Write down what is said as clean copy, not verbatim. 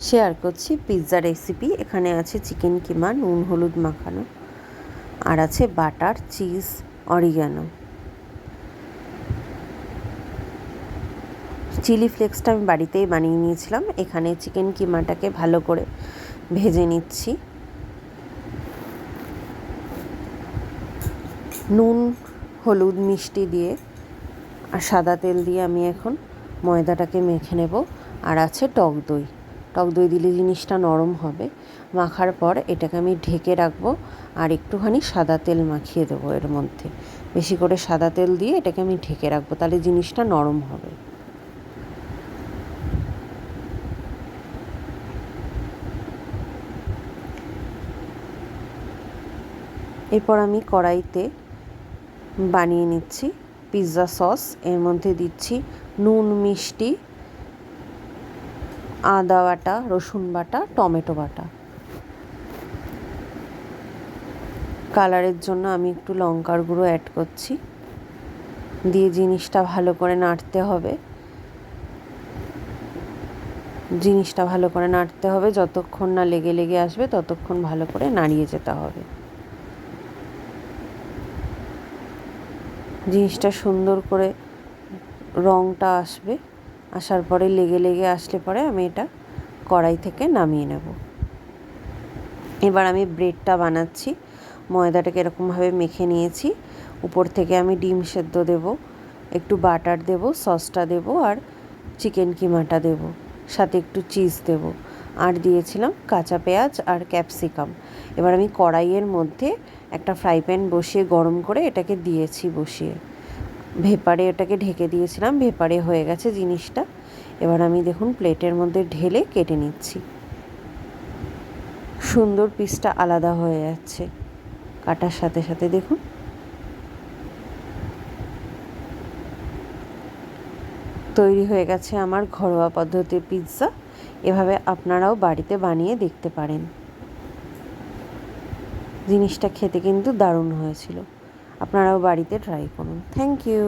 Share করছি pizza recipe. এখানে আছে চিকেন কিমা নুন হলুদ মাখানো, আর আছে বাটার, চিজ, অরিগানো। চিলি ফ্লেক্সটা আমি বাড়িতেই বানিয়ে নিয়েছিলাম। এখানে চিকেন কিমাটাকে ভালো করে ভেজে নিচ্ছি। নুন হলুদ মিষ্টি দিয়ে আর সাদা তেল দিয়ে আমি এখন ময়দাটাকে মেখে নেব। আর আছে টক দই। টক দই দিলে জিনিসটা নরম হবে। মাখার পর এটাকে আমি ঢেকে রাখবো আর একটুখানি সাদা তেল মাখিয়ে দেবো এর মধ্যে। বেশি করে সাদা তেল দিয়ে এটাকে আমি ঢেকে রাখবো, তাহলে জিনিসটা নরম হবে। এরপর আমি কড়াইতে বানিয়ে নিচ্ছি পিৎজা সস। এর মধ্যে দিচ্ছি নুন, মিষ্টি, আদা বাটা, রসুন বাটা, টমেটো বাটা। কালারের জন্য আমি একটু লঙ্কার গুঁড়ো অ্যাড করছি, দিয়ে জিনিসটা ভালো করে নাড়তে হবে। যতক্ষণ না লেগে লেগে আসবে ততক্ষণ ভালো করে নাড়িয়ে যেতে হবে। জিনিসটা সুন্দর করে রঙটা আসবে, আসার পরে লেগে লেগে আসলে পরে আমি এটা কড়াই থেকে নামিয়ে নেব। এবার আমি ব্রেডটা বানাচ্ছি। ময়দাটাকে এরকমভাবে মেখে নিয়েছি। উপর থেকে আমি ডিম সেদ্ধ দেব, একটু বাটার দেব, সসটা দেব, আর চিকেন কিমাটা দেব, সাথে একটু চিজ দেব, আর দিয়েছিলাম কাঁচা পেঁয়াজ আর ক্যাপসিকাম। এবার আমি কড়াইয়ের মধ্যে একটা ফ্রাই প্যান বসিয়ে গরম করে এটাকে দিয়েছি বসিয়ে। ভেপারে এটাকে ঢেকে দিয়েছিলাম, ভেপারে হয়ে গেছে জিনিসটা। এবার আমি দেখুন প্লেটের মধ্যে ঢেলে কেটে নিচ্ছি। সুন্দর পিসটা আলাদা হয়ে যাচ্ছে কাটার সাথে সাথে। দেখুন তৈরি হয়ে গেছে আমার ঘরোয়া পদ্ধতির পিৎজা। এভাবে আপনারাও বাড়িতে বানিয়ে দেখতে পারেন। জিনিসটা খেতে কিন্তু দারুণ হয়েছিল। আপনারাও বাড়িতে ট্রাই করুন। Thank you.